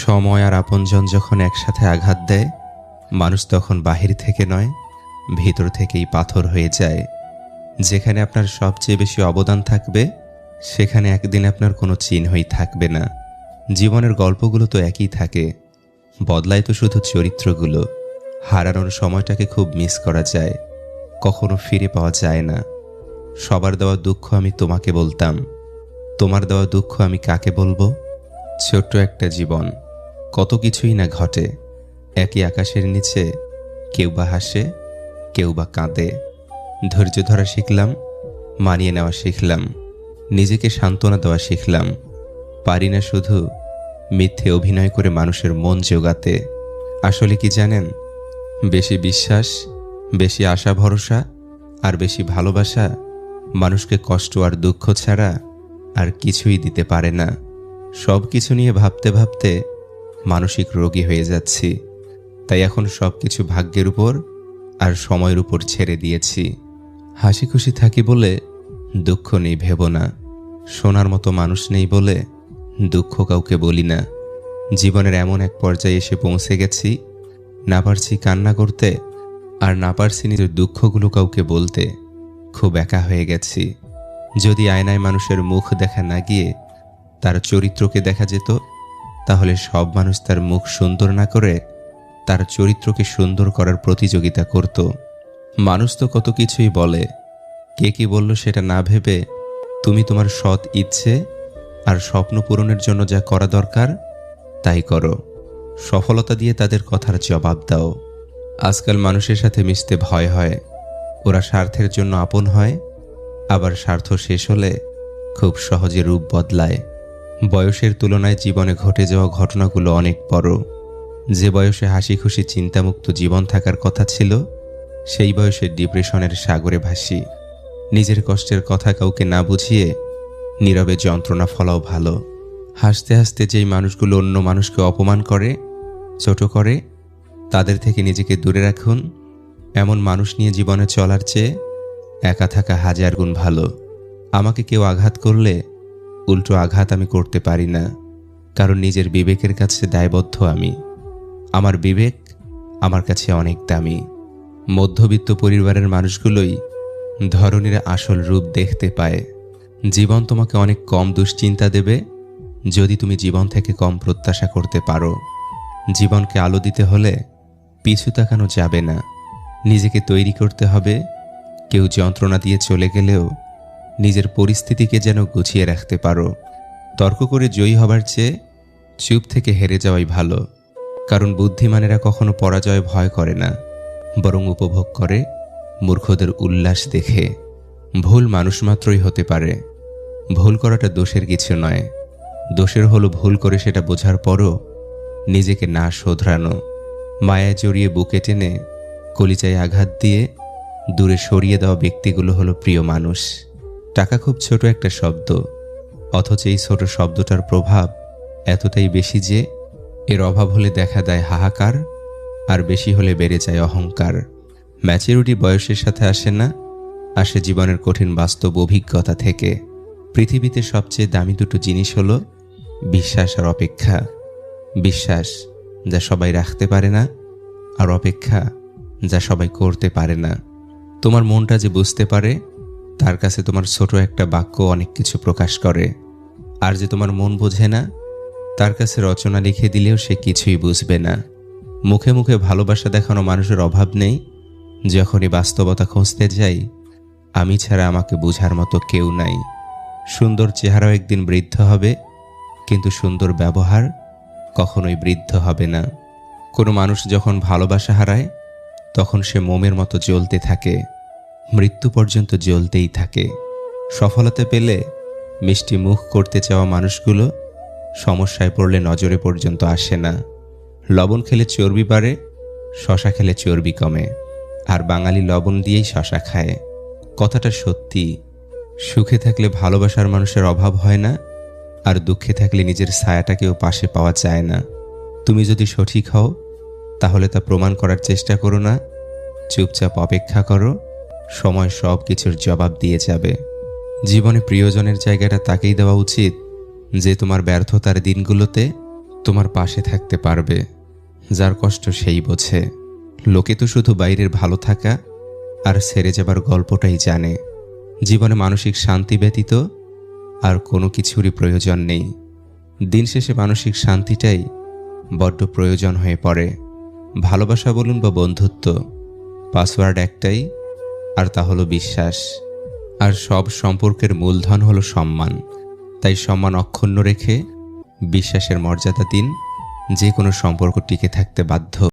সময় আর আপনজন যখন একসাথে আঘাত দেয়, মানুষ তখন বাহির থেকে নয়, ভিতর থেকেই পাথর হয়ে যায়। যেখানে আপনার সবচেয়ে বেশি অবদান থাকবে, সেখানে একদিন আপনার কোনো চিহ্নই থাকবে না। জীবনের গল্পগুলো তো একই থাকে, বদলায় তো শুধু চরিত্রগুলো। হারানোর সময়টাকে খুব মিস করা যায়, কখনো ফিরে পাওয়া যায় না। সবার দেওয়া দুঃখ আমি তোমাকে বলতাম, তোমার দেওয়া দুঃখ আমি কাকে বলবো? ছোট্ট একটা জীবন, কত কিছুই না ঘটে। একই আকাশের নিচে কেউ বা হাসে, কেউ বা কাঁদে। ধৈর্য ধরা শিখলাম, মানিয়ে নেওয়া শিখলাম, নিজেকে সান্ত্বনা দেওয়া শিখলাম। পারি না শুধু মিথ্যে অভিনয় করে মানুষের মন জোগাতে। আসলে কি জানেন, বেশি বিশ্বাস, বেশি আশা ভরসা আর বেশি ভালোবাসা মানুষকে কষ্ট আর দুঃখ ছাড়া আর কিছুই দিতে পারে না। সব কিছু নিয়ে ভাবতে ভাবতে মানসিক রোগী হয়ে যাচ্ছি। তাই এখন সব কিছু ভাগ্যের উপর আর সময়ের উপর ছেড়ে দিয়েছি। হাসি খুশি থাকি বলে দুঃখ নেই ভেবো না। শোনার মতো মানুষ নেই বলে দুঃখ কাউকে বলি না। জীবনের এমন এক পর্যায়ে এসে পৌঁছে গেছি, না পারছি কান্না করতে, আর না পারছি নিজের দুঃখগুলো কাউকে বলতে। খুব একা হয়ে গেছি। যদি আয়নায় মানুষের মুখ দেখা না গিয়ে তার চরিত্রকে দেখা যেত, তাহলে সব মানুষ তার মুখ সুন্দর না করে তার চরিত্রকে সুন্দর করার প্রতিযোগিতা করত। মানুষ তো কত কিছুই বলে, কে কি বলল সেটা না ভেবে তুমি তোমার সৎ ইচ্ছে আর স্বপ্ন পূরণের জন্য যা করা দরকার তাই করো। সফলতা দিয়ে তাদের কথার জবাব দাও। আজকাল মানুষের সাথে মিশতে ভয় হয়। ওরা স্বার্থের জন্য আপন হয়, আবার স্বার্থ শেষ হলে খুব সহজে রূপ বদলায়। বয়সের তুলনায় জীবনে ঘটে যাওয়া ঘটনাগুলো অনেক বড়। যে বয়সে হাসি খুশি চিন্তামুক্ত জীবন থাকার কথা ছিল, সেই বয়সে ডিপ্রেশনের সাগরে ভাসি। নিজের কষ্টের কথা কাউকে না বুঝিয়ে নীরবে যন্ত্রণা ফলাও ভালো। হাসতে হাসতে যেই মানুষগুলো অন্য মানুষকে অপমান করে, ছোট করে, তাদের থেকে নিজেকে দূরে রাখুন। এমন মানুষ নিয়ে জীবনে চলার চেয়ে একা থাকা হাজার গুণ ভালো। আমাকে কেউ আঘাত করলে উল্টো আঘাত আমি করতে পারি না, কারণ নিজের বিবেকের কাছে দায়বদ্ধ আমি। আমার বিবেক আমার কাছে অনেক দামি। মধ্যবিত্ত পরিবারের মানুষগুলোই ধরনীর আসল রূপ দেখতে পায়। জীবন তোমাকে অনেক কম দুশ্চিন্তা দেবে যদি তুমি জীবন থেকে কম প্রত্যাশা করতে পারো। জীবনকে আলো দিতে হলে পিছু তাকানো যাবে না, নিজেকে তৈরি করতে হবে। কেউ যন্ত্রণা দিয়ে চলে গেলেও নিজের পরিস্থিতিকে যেন গুছিয়ে রাখতে পারো। তর্ক করে জয়ী হবার চেয়ে চুপ থেকে হেরে যাওয়াই ভালো, কারণ বুদ্ধিমানেরা কখনো পরাজয় ভয় করে না, বরং উপভোগ করে মূর্খদের উল্লাস দেখে। ভুল মানুষ মাত্রই হতে পারে, ভুল করাটা দোষের কিছু নয়। দোষের হলো ভুল করে সেটা বোঝার পরও নিজেকে না শোধরানো। মায়ায় জড়িয়ে বুকে টেনে কলিজায় আঘাত দিয়ে দূরে সরিয়ে দেওয়া ব্যক্তিগুলো হলো প্রিয় মানুষ। টাকা খুব ছোট একটা শব্দ, অথচ এই ছোট শব্দটার প্রভাব এতটাই বেশি যে এর অভাব হলে দেখা দেয় হাহাকার, আর বেশি হলে বেড়ে যায় অহংকার। ম্যাচুরিটি বয়সের সাথে আসে না, আসে জীবনের কঠিন বাস্তব অভিজ্ঞতা থেকে। পৃথিবীতে সবচেয়ে দামি দুটো জিনিস হলো বিশ্বাস আর অপেক্ষা। বিশ্বাস যা সবাই রাখতে পারে না, আর অপেক্ষা যা সবাই করতে পারে না। তোমার মনটা যে বুঝতে পারে, তার কাছে তোমার ছোট একটা বাক্য অনেক কিছু প্রকাশ করে। আর যে তোমার মন বোঝে না, তার কাছে রচনা লিখে দিলেও সে কিছুই বুঝবে না। মুখে মুখে ভালোবাসা দেখানো মানুষের অভাব নেই, যখনই বাস্তবতা খুঁজতে যাই আমি ছাড়া আমাকে বোঝার মতো কেউ নাই। সুন্দর চেহারাও একদিন বৃদ্ধ হবে, কিন্তু সুন্দর ব্যবহার কখনোই বৃদ্ধ হবে না। কোনো মানুষ যখন ভালোবাসা হারায়, তখন সে মোমের মতো জ্বলতে থাকে, মৃত্যু পর্যন্ত জ্বলতেই থাকে। সফলতা পেলে মিষ্টি মুখ করতে চাওয়া মানুষগুলো সমস্যায় পড়লে নজরে পর্যন্ত আসে না। লবণ খেলে চর্বি বাড়ে, শশা খেলে চর্বি কমে, আর বাঙালি লবণ দিয়েই শশা খায়। কথাটা সত্যি। সুখে থাকলে ভালোবাসার মানুষের অভাব হয় না, আর দুঃখে থাকলে নিজের ছায়াটাকেও পাশে পাওয়া যায় না। তুমি যদি সঠিক হও, তাহলে তা প্রমাণ করার চেষ্টা করো না, চুপচাপ অপেক্ষা করো। সময় সব কিছুর জবাব দিয়ে যাবে। জীবনে প্রিয়জনের জায়গাটা তাকেই দেওয়া উচিত যে তোমার ব্যর্থতার দিনগুলোতে তোমার পাশে থাকতে পারবে। যার কষ্ট সেই বোঝে। লোকে তো শুধু বাইরের ভালো থাকা আর সেরে যাবার গল্পটাই জানে। জীবনে মানসিক শান্তি ব্যতীত আর কোনো কিছুরই প্রয়োজন নেই। দিন শেষে মানসিক শান্তিটাই বড্ড প্রয়োজন হয়ে পড়ে। ভালোবাসা বলুন বা বন্ধুত্ব, পাসওয়ার্ড একটাই, আর তা হলো বিশ্বাস। আর সব সম্পর্কের মূলধন হলো সম্মান। তাই সম্মান অক্ষুণ্ণ রেখে বিশ্বাসের মর্যাদা দিন, যে কোনো সম্পর্ক টিকে থাকতে বাধ্য।